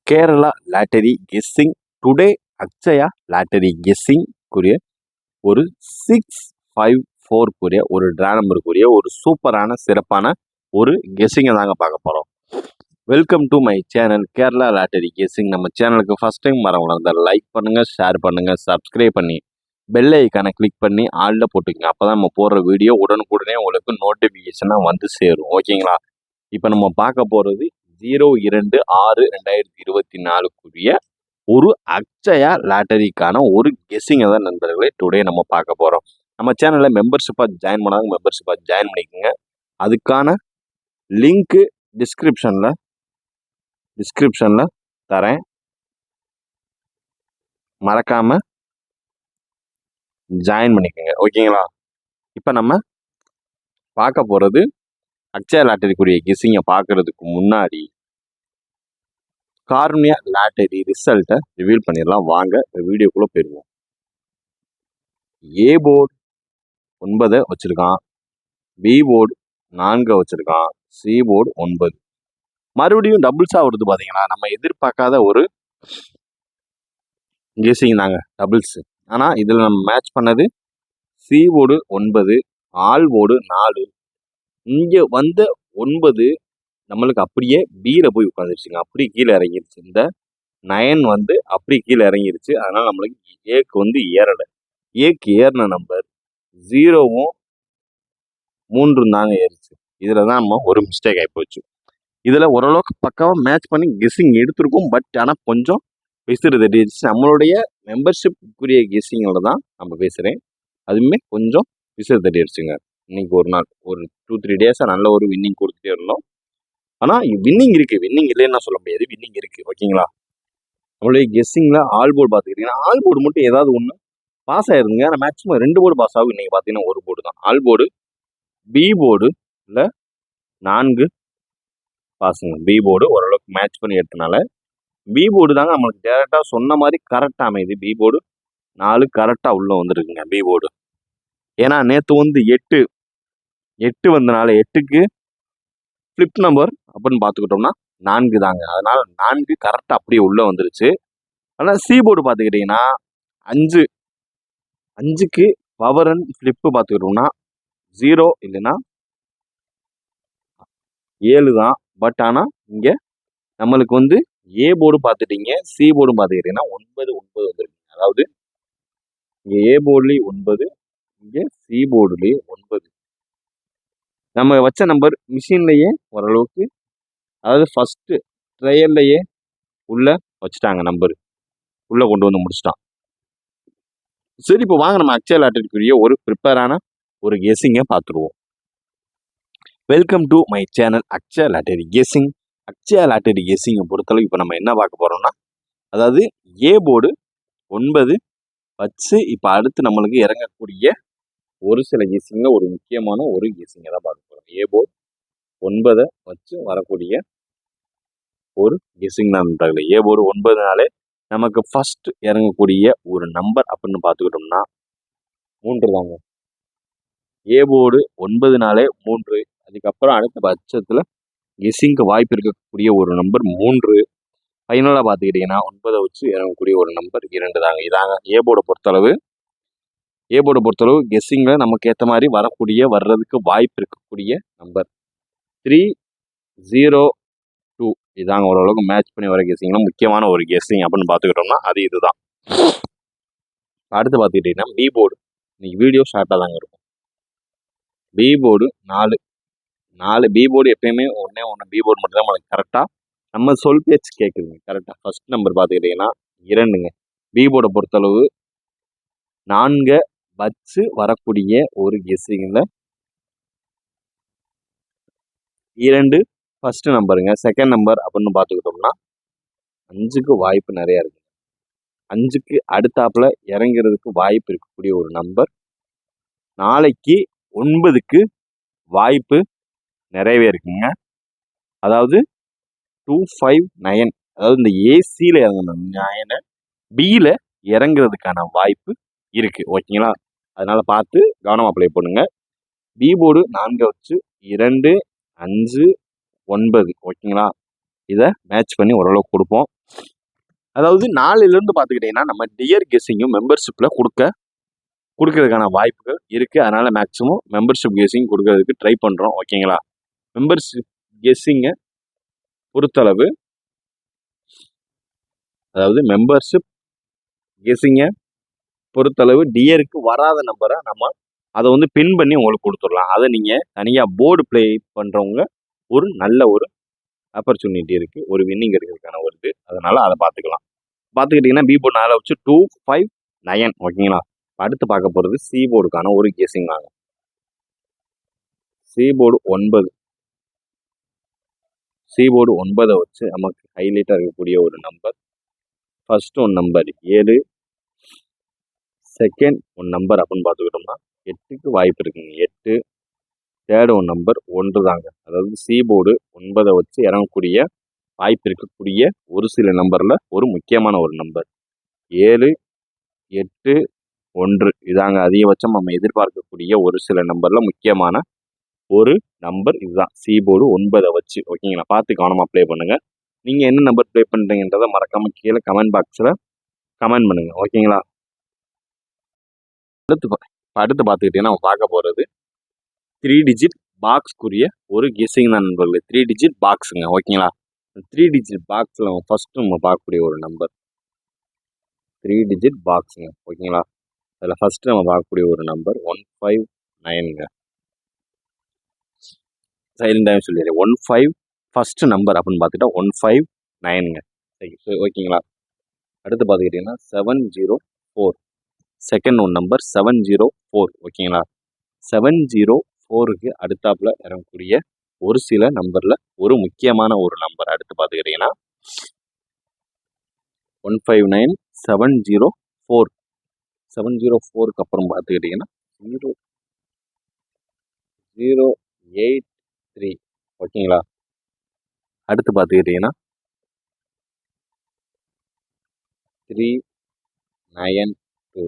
Kerala lottery guessing today Akshaya lottery கெஸ்ஸிங்குரிய ஒரு 654 ஒரு ட்ரா நம்பருக்குரிய ஒரு சூப்பரான சிறப்பான ஒரு கெஸ்ஸிங்கை தாங்க பார்க்க போகிறோம். Welcome to my channel Kerala lottery guessing. நம்ம சேனலுக்கு ஃபஸ்ட் டைம் வரவங்களா இருந்தால் லைக் பண்ணுங்கள், ஷேர் பண்ணுங்கள், சப்ஸ்கிரைப் பண்ணி பெல் ஐக்கானை கிளிக் பண்ணி ஆளில் போட்டுக்கங்க. அப்போ தான் நம்ம போடுற வீடியோ உடனுக்குடனே உங்களுக்கு நோட்டிஃபிகேஷனாக வந்து சேரும். ஓகேங்களா? இப்போ நம்ம பார்க்க போகிறது 02/6/2024 ஒரு அக்ஷயா லாட்டரிக்கான ஒரு கெஸ்ஸிங்கை தான் நண்பர்களே டுடே நம்ம பார்க்க போகிறோம். நம்ம சேனலில் மெம்பர்ஷிப்பாக ஜாயின் பண்ணாங்க, மெம்பர்ஷிப்பாக ஜாயின் பண்ணிக்கோங்க. அதுக்கான லிங்க்கு டிஸ்கிரிப்ஷனில் தரேன். மறக்காமல் ஜாயின் பண்ணிக்கோங்க. ஓகேங்களா? இப்போ நம்ம பார்க்க போகிறது அக்ஷயா லாட்டரிக்குரிய கெஸ்ஸிங்கை பார்க்கறதுக்கு முன்னாடி கார்னியா லாட்டரி ரிசல்ட்டை ரிவீல் பண்ணிடலாம். வாங்க வீடியோக்குள்ளே போயிடுவோம். ஏ போர்டு 9 வச்சுருக்கான், பி போர்டு 4 வச்சுருக்கான், சி போர்டு 9. மறுபடியும் டபுள்ஸாக வருது. பார்த்தீங்கன்னா நம்ம எதிர்பார்க்காத ஒரு கெஸ்ஸிங் தாங்க டபுள்ஸு. ஆனால் இதில் நம்ம மேட்ச் பண்ணது சி போர்டு 9, ஆல் போர்டு 4. இங்கே வந்த 9 நம்மளுக்கு அப்படியே பியில் போய் உட்காந்துருச்சுங்க. அப்படியே கீழே இறங்கிருச்சு. இந்த 9 வந்து அப்படியே கீழே இறங்கிருச்சு. அதனால் நம்மளுக்கு ஏக்கு வந்து ஏறலை. ஏக்கு ஏறின நம்பர் 0வும் 3 தாங்க ஏறிச்சு. இதில் தான் நம்ம ஒரு மிஸ்டேக் ஆகிப்போச்சு. இதில் ஓரளவுக்கு பக்காவாக மேட்ச் பண்ணி கெஸ்ஸிங் எடுத்திருக்கோம். பட் ஆனால் கொஞ்சம் விசிறு தட்டிடுச்சு. நம்மளுடைய மெம்பர்ஷிப்புக்குரிய கெஸ்ஸிங்கில் தான் நம்ம பேசுகிறேன். அதுவுமே கொஞ்சம் விசிறு தட்டிடுச்சுங்க. இன்னைக்கு ஒரு நாள் ஒரு 2-3 டேஸாக நல்ல ஒரு வின்னிங் கொடுத்துட்டே இருந்தோம். ஆனால் வின்னிங் இருக்குது, வின்னிங் இல்லைன்னு சொல்ல முடியாது, வின்னிங் இருக்குது. ஓகேங்களா? நம்மளுடைய கெஸ்ஸிங்கில் ஆல் போர்டு பார்த்துக்கிட்டிங்கன்னா ஆல் போர்டு மட்டும் ஏதாவது ஒன்று பாஸ் ஆயிருதுங்க. ஆனால் மேக்ஸிமம் 2 போர்டு பாஸ் ஆகும். இன்றைக்கி பார்த்தீங்கன்னா ஒரு போர்டு தான் ஆல் போர்டு. பி போர்டு இல்லை 4 பாஸுங்க. பி போர்டு ஓரளவுக்கு மேட்ச் பண்ணி எடுத்தனால பி போர்டு தாங்க நம்மளுக்கு டேரெக்டாக சொன்ன மாதிரி கரெக்டாக அமையுது. பி போர்டு 4 கரெக்டாக உள்ளே வந்துருக்குங்க பி போர்டு. ஏன்னா நேற்று வந்து 8 வந்தனால 8க்கு ஃப்ளிப் நம்பர் அப்படின்னு பார்த்துக்கிட்டோம்னா 4 தாங்க. அதனால் 4 கரெக்டாக அப்படியே உள்ளே வந்துருச்சு. ஆனால் சி போர்டு பார்த்துக்கிட்டிங்கன்னா 5க்கு பவர் அண்ட் ஃப்ளிப்பு பார்த்துக்கிட்டோம்னா 0 இல்லைன்னா 7 தான். பட் ஆனால் இங்கே நம்மளுக்கு வந்து ஏ போர்டு பார்த்துட்டீங்க, சி போர்டு பார்த்துக்கிட்டிங்கன்னா 9 வந்துருக்கு. அதாவது இங்கே ஏ போர்டுலேயும் 9, இங்கே சி போர்டுலேயும் 9. நம்ம வச்ச நம்பர் மிஷின்லேயே ஓரளவுக்கு, அதாவது ஃபஸ்ட்டு ட்ரையல்லையே உள்ளே வச்சுட்டாங்க. நம்பர் உள்ளே கொண்டு வந்து முடிச்சிட்டான். சரி, இப்போ வாங்க நம்ம அக்ஷயா லாட்டரிக்குரிய ஒரு ப்ரிப்பேரான ஒரு கெஸ்ஸிங்கை பார்த்துருவோம். Welcome to my channel Akshaya lottery guessing. Akshaya lottery கெஸ்ஸிங்கை பொறுத்தளவு இப்போ நம்ம என்ன பார்க்க போகிறோம்னா, அதாவது ஏ போர்டு 9 வச்சு இப்போ அடுத்து நம்மளுக்கு இறங்கக்கூடிய ஒரு சில கெஸ்ஸிங்கில் ஒரு முக்கியமான ஒரு கெஸ்ஸிங்கை தான் பார்க்க போகிறோம். ஏ போர்டு 9 வச்சு வரக்கூடிய ஒரு கெஸ்ஸிங் தான் நண்பர்களே. ஏ போர்டு 9னாலே நமக்கு ஃபஸ்ட்டு இறங்கக்கூடிய ஒரு நம்பர் அப்படின்னு பார்த்துக்கிட்டோம்னா 3 தாங்க. ஏ போர்டு 9னாலே 3. அதுக்கப்புறம் அடுத்த பட்சத்தில் கெஸ்ஸிங்க்கு வாய்ப்பு இருக்கக்கூடிய ஒரு நம்பர் 3. ஃபைனலாக பார்த்துக்கிட்டிங்கன்னா 9 வச்சு இறங்கக்கூடிய ஒரு நம்பர் 2 தாங்க. இதாங்க ஏ போர்டை பொறுத்தளவு. ஏ போர்டை பொறுத்தளவு கெஸ்ஸிங்கில் நமக்கு ஏற்ற மாதிரி வர்றதுக்கு வாய்ப்பு இருக்கக்கூடிய நம்பர் 302. இதாங்க ஓரளவுக்கு மேட்ச் பண்ணி வர கெஸ்ஸிங்கில் முக்கியமான ஒரு கெஸ்ஸிங் அப்படின்னு பார்த்துக்கிட்டோம்னா அது இதுதான். அடுத்து பார்த்துக்கிட்டிங்கன்னா பி போர்டு. இன்னைக்கு வீடியோ ஷார்ட்டாக தாங்க இருக்கும். பி போர்டு 4 பி போர்டு எப்பயுமே ஒன்று பி போர்டு மட்டும் தான் நமக்கு கரெக்டாக நம்ம சொல் பேச்சு கேட்குதுங்க. கரெக்டாக ஃபஸ்ட் நம்பர் பார்த்துக்கிட்டிங்கன்னா 2ங்க. பி போர்டை பொறுத்தளவு 4 வச்சு வரக்கூடிய ஒரு கெஸ்ஸிங்கில் 2 ஃபஸ்ட்டு நம்பருங்க. செகண்ட் நம்பர் அப்படின்னு பார்த்துக்கிட்டோம்னா 5க்கு வாய்ப்பு நிறையா இருக்குது. 5க்கு அடுத்தாப்பில் இறங்கிறதுக்கு வாய்ப்பு இருக்கக்கூடிய ஒரு நம்பர். நாளைக்கு 9க்கு வாய்ப்பு நிறையவே இருக்குங்க. அதாவது 259, அதாவது இந்த ஏசியில் இறங்கணும் 9 பியில் இறங்குறதுக்கான வாய்ப்பு இருக்குது. ஓகேங்களா? அதனால் பார்த்து கவனமாக அப்ளை பண்ணுங்க. பி போர்டு 4 வச்சு 2, 5, 9. ஓகேங்களா? இதை மேட்ச் பண்ணி ஓரளவுக்கு கொடுப்போம். அதாவது 4லிருந்து பார்த்துக்கிட்டிங்கன்னா நம்ம டியர் கெஸ்ஸிங்கும் மெம்பர்ஷிப்பில் கொடுக்கறதுக்கான வாய்ப்புகள் இருக்குது. அதனால் மேக்ஸிமம் மெம்பர்ஷிப் கெஸ்ஸிங் கொடுக்கறதுக்கு ட்ரை பண்ணுறோம். ஓகேங்களா? மெம்பர்ஷிப் கெஸ்ஸிங்கை பொறுத்தளவு, அதாவது மெம்பர்ஷிப் கெஸ்ஸிங்கை பொறுத்தளவு டியருக்கு வராத நம்பரை நம்ம அதை வந்து பின் பண்ணி உங்களுக்கு கொடுத்துடலாம். அதை நீங்கள் தனியாக போர்டு ப்ளே பண்ணுறவங்க ஒரு நல்ல ஒரு ஆப்பர்ச்சுனிட்டி இருக்குது, ஒரு வின்னிங் இருக்கிறதுக்கான ஒரு இது. அதனால் அதை பார்த்துக்கிட்டிங்கன்னா பி போர்டு 4 வச்சு 2, 5, 9. ஓகேங்களா? அடுத்து பார்க்க போகிறது சி போர்டுக்கான ஒரு கெஸ்ஸிங் தாங்க. C board 9. சி போர்டு 9 வச்சு நமக்கு ஹைலைட்டாக இருக்கக்கூடிய ஒரு number. First one number 7, second one number அப்படின்னு பார்த்துக்கிட்டோம்னா 8க்கு வாய்ப்பு இருக்குங்க. 8. தேர்ட் ஒன் நம்பர் 1 தாங்க. அதாவது சி போர்டு 9 வச்சு இறங்கக்கூடிய வாய்ப்பு இருக்கக்கூடிய ஒரு சில நம்பரில் ஒரு முக்கியமான ஒரு நம்பர் 7, 8, 1 இதாங்க. அதிகபட்சம் நம்ம எதிர்பார்க்கக்கூடிய ஒரு சில நம்பரில் முக்கியமான ஒரு நம்பர் இதுதான், சி போர்டு 9 வச்சு. ஓகேங்களா? பார்த்து கவனமாக ப்ளே பண்ணுங்கள். நீங்கள் என்ன நம்பர் ப்ளே பண்ணுறீங்கன்றதை மறக்காமல் கீழே கமெண்ட் பாக்ஸில் கமெண்ட் பண்ணுங்கள். ஓகேங்களா? அடுத்து பார்த்துக்கிட்டிங்கன்னா நம்ம பார்க்க போகிறது 3 டிஜிட் பாக்ஸ்க்குரிய ஒரு கெஸ்ஸிங் தான் நண்பர்களே. 3 டிஜிட் பாக்ஸுங்க. ஓகேங்களா? 3 டிஜிட் பாக்ஸில் ஃபஸ்ட்டு நம்ம பார்க்கக்கூடிய ஒரு நம்பர் 3 டிஜிட் பாக்ஸுங்க. ஓகேங்களா? அதில் ஃபஸ்ட்டு நம்ம பார்க்கக்கூடிய ஒரு நம்பர் 159ங்க. சைலண்டாக சொல்லிடுறேன். 15 ஃபஸ்ட்டு நம்பர் அப்படின்னு பார்த்துட்டா 159ங்க. சரி, ஓகேங்களா? அடுத்து பார்த்துக்கிட்டிங்கன்னா 704. Second one number 704. ஓகேங்களா? 704க்கு அடுத்தாப்புல இறங்கக்கூடிய ஒரு சில நம்பரில் ஒரு முக்கியமான ஒரு நம்பர் அடுத்து பார்த்துக்கிட்டிங்கன்னா 159, 704. 704க்கு அப்புறம் பார்த்துக்கிட்டிங்கன்னா 083. ஓகேங்களா? அடுத்து பார்த்துக்கிட்டிங்கன்னா 392.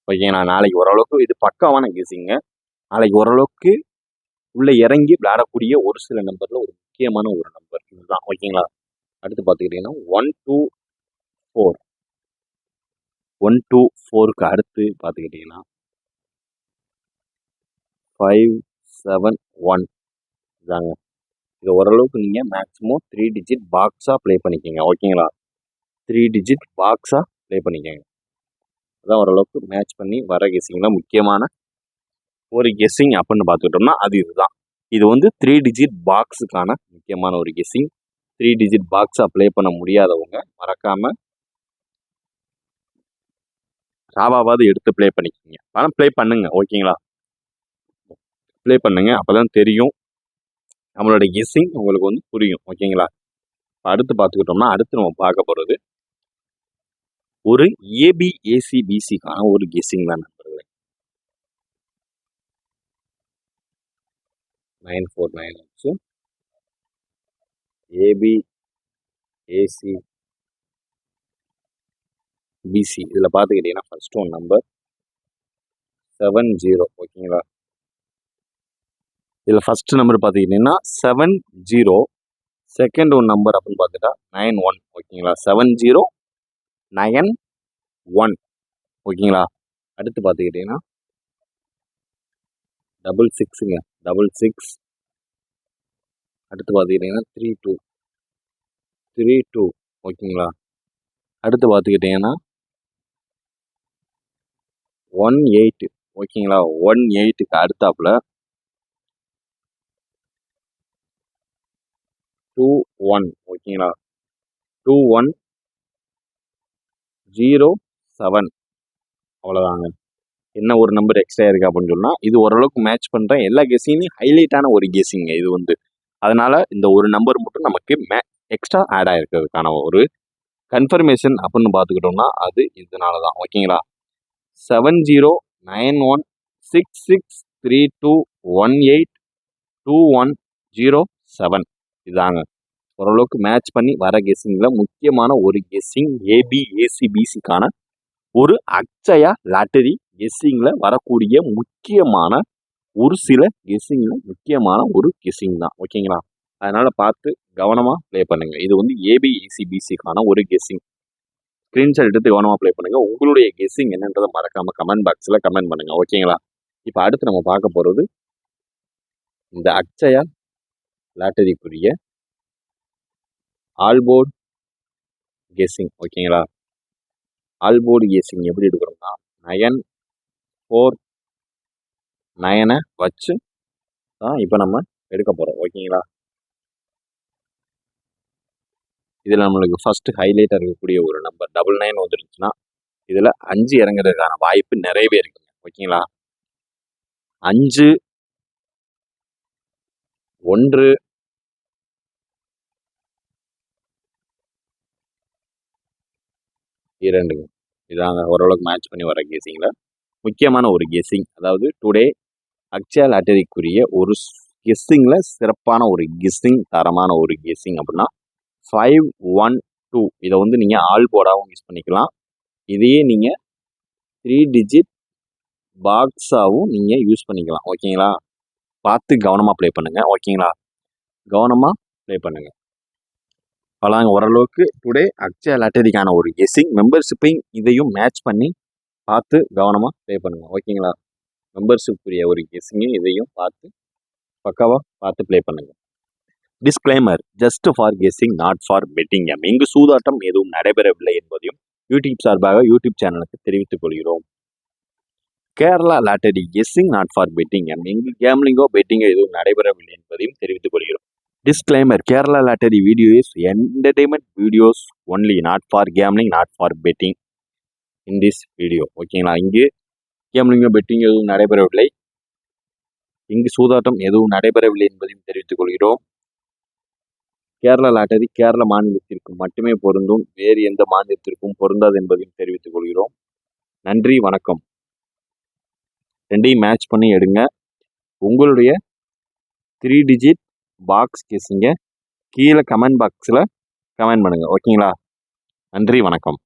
ஓகேங்களா? நாளைக்கு ஓரளவுக்கு இது பக்காவான கெஸ்ஸிங்க. நாளைக்கு ஓரளவுக்கு உள்ளே இறங்கி விளையாடக்கூடிய ஒரு சில நம்பரில் ஒரு முக்கியமான ஒரு நம்பர் இதுதான். ஓகேங்களா? அடுத்து பார்த்துக்கிட்டிங்கன்னா 124. 124க்கு அடுத்து பார்த்துக்கிட்டிங்கன்னா 571 இதாங்க. இது ஓரளவுக்கு நீங்கள் மேக்ஸிமம் 3 டிஜிட் பாக்ஸாக ப்ளே பண்ணிக்கோங்க. ஓகேங்களா? 3 டிஜிட் பாக்ஸாக ப்ளே பண்ணிக்கோங்க. அதான் ஓரளவுக்கு மேட்ச் பண்ணி வர கெஸ்ஸிங்கில் முக்கியமான ஒரு கெஸ்ஸிங் அப்படின்னு பார்த்துக்கிட்டோம்னா அது இதுதான். இது வந்து 3 டிஜிட் பாக்ஸுக்கான முக்கியமான ஒரு கெஸ்ஸிங். 3 டிஜிட் பாக்ஸாக ப்ளே பண்ண முடியாதவங்க மறக்காமல் ராவாவது எடுத்து ப்ளே பண்ணிக்கோங்க. ஆனால் ப்ளே பண்ணுங்க. ஓகேங்களா? ப்ளே பண்ணுங்க. அப்போ தான் தெரியும், நம்மளோட கெஸ்ஸிங் உங்களுக்கு வந்து புரியும். ஓகேங்களா? அடுத்து பார்த்துக்கிட்டோம்னா அடுத்து நம்ம பார்க்க போகிறது ஒரு ஏபிஏசிபிசிக்கான ஒரு கெஸ்ஸிங் தான் நண்பர்களே. 949 வச்சு ஏபிஏசிபிசி இதில் பார்த்துக்கிட்டிங்கன்னா ஃபர்ஸ்ட் ஒன் நம்பர் 70. ஓகேங்களா? இதில் ஃபஸ்ட்டு நம்பர் பார்த்துக்கிட்டிங்கன்னா 70. செகண்ட் ஒன் நம்பர் அப்படின்னு பார்த்துட்டா 91. ஓகேங்களா? 7091. ஓகேங்களா? அடுத்து பார்த்துக்கிட்டிங்கன்னா 66ங்க. 66. அடுத்து பார்த்துக்கிட்டிங்கன்னா 32. ஓகேங்களா? அடுத்து பார்த்துக்கிட்டிங்கன்னா 18. ஓகேங்களா? 18க்கு அடுத்தாப்புல 21. ஓகேங்களா? 2107. அவ்வளோதாங்க. என்ன ஒரு நம்பர் எக்ஸ்ட்ரா இருக்குது அப்படின்னு சொன்னால் இது ஓரளவுக்கு மேட்ச் பண்ணுற எல்லா கெஸ்ஸிங்கையும் ஹைலைட்டான ஒரு கெஸ்ஸிங்க இது வந்து. அதனால் இந்த ஒரு நம்பர் மட்டும் நமக்கு எக்ஸ்ட்ரா ஆட் ஆகிருக்கிறதுக்கான ஒரு கன்ஃபர்மேஷன் அப்படின்னு பார்த்துக்கிட்டோம்னா அது இதனால தான். ஓகேங்களா? 70916632182107 இதாங்க. ஓரளவுக்கு மேட்ச் பண்ணி வர கெஸ்ஸிங்கில் முக்கியமான ஒரு கெஸ்ஸிங் ஏபிஏசிபிசிக்கான ஒரு அக்ஷயா லாட்டரி கெஸ்ஸிங்கில் வரக்கூடிய முக்கியமான ஒரு சில கெஸ்ஸிங்கில் முக்கியமான ஒரு கெஸ்ஸிங் தான். ஓகேங்களா? அதனால பார்த்து கவனமாக ப்ளே பண்ணுங்க. இது வந்து ஏபிஇசிபிசிக்கான ஒரு கெஸ்ஸிங். ஸ்க்ரீன்ஷாட் எடுத்து கவனமாக ப்ளே பண்ணுங்க. உங்களுடைய கெஸ்ஸிங் என்னன்றதை மறக்காம கமெண்ட் பாக்ஸில் கமெண்ட் பண்ணுங்க. ஓகேங்களா? இப்போ அடுத்து நம்ம பார்க்க போகிறது இந்த அக்ஷயா லாட்டரிக்குரிய ஆல்போர்ட் கெஸ்ஸிங். ஓகேங்களா? ஆல்போர்டு கெஸ்ஸிங் எப்படி எடுக்கிறோம்னா 9, 4, 9 வச்சு தான் இப்போ நம்ம எடுக்க போகிறோம். ஓகேங்களா? இதில் நம்மளுக்கு ஃபஸ்ட்டு ஹைலைட்டாக இருக்கக்கூடிய ஒரு நம்பர் 99 வந்துருச்சுன்னா இதில் 5 இறங்குறதுக்கான வாய்ப்பு நிறையவே இருக்குங்க. ஓகேங்களா? 5, 1, 2 இதாங்க ஓரளவுக்கு மேட்ச் பண்ணி வர கெஸ்ஸிங்கில் முக்கியமான ஒரு கெஸ்ஸிங். அதாவது டுடே அக்ஷயா லாட்டரிக்குரிய ஒரு கெஸ்ஸிங்கில் சிறப்பான ஒரு கெஸ்ஸிங், தரமான ஒரு கெஸ்ஸிங் அப்படின்னா 5, 1, 2 இதை வந்து நீங்கள் ஆல் போர்டாகவும் யூஸ் பண்ணிக்கலாம். இதையே நீங்கள் 3 டிஜிட் பாக்ஸாகவும் நீங்கள் யூஸ் பண்ணிக்கலாம். ஓகேங்களா? பார்த்து கவனமாக ப்ளே பண்ணுங்கள். ஓகேங்களா? கவனமாக ப்ளே பண்ணுங்கள். அவ்வளோதாங்க. ஓரளவுக்கு டுடே அக்ஷயா லாட்டரிக்கான ஒரு கெஸ்ஸிங் மெம்பர்ஷிப்பையும் இதையும் மேட்ச் பண்ணி பார்த்து கவனமாக ப்ளே பண்ணுங்கள். ஓகேங்களா? மெம்பர்ஷிப்புக்குரிய ஒரு கெஸ்ஸிங்கையும் இதையும் பார்த்து பக்காவாக பார்த்து ப்ளே பண்ணுங்கள். Disclaimer just for guessing not for betting game. இங்கு சூதாட்டம் எதுவும் நடைபெறவில்லை என்பதையும் யூடியூப் சார்பாக யூடியூப் சேனலுக்கு தெரிவித்துக் கொள்கிறோம். Kerala lottery guessing not for betting game. இங்கு கேம்லிங்கோ பெட்டிங்கோ எதுவும் நடைபெறவில்லை என்பதையும் தெரிவித்துக் கொள்கிறோம். Disclaimer: Kerala Lottery video is entertainment videos only, not for gambling, not for betting. In this video, ஓகேங்களா? இங்கு கேம்லிங்கோ பெட்டிங் எதுவும் நடைபெறவில்லை, இங்கு சூதாட்டம் எதுவும் நடைபெறவில்லை என்பதையும் தெரிவித்துக் கொள்கிறோம். கேரளா லாட்டரி கேரள மாநிலத்திற்கு மட்டுமே பொருந்தும், வேறு எந்த மாநிலத்திற்கும் பொருந்தாது என்பதையும் தெரிவித்துக் கொள்கிறோம். நன்றி, வணக்கம். ரெண்டையும் மேட்ச் பண்ணி எடுங்க. உங்களுடைய 3 டிஜிட் பாக்ஸ் கெஸ்ஸிங்க கீழே கமெண்ட் பாக்ஸில் கமெண்ட் பண்ணுங்கள். ஓகேங்களா? நன்றி, வணக்கம்.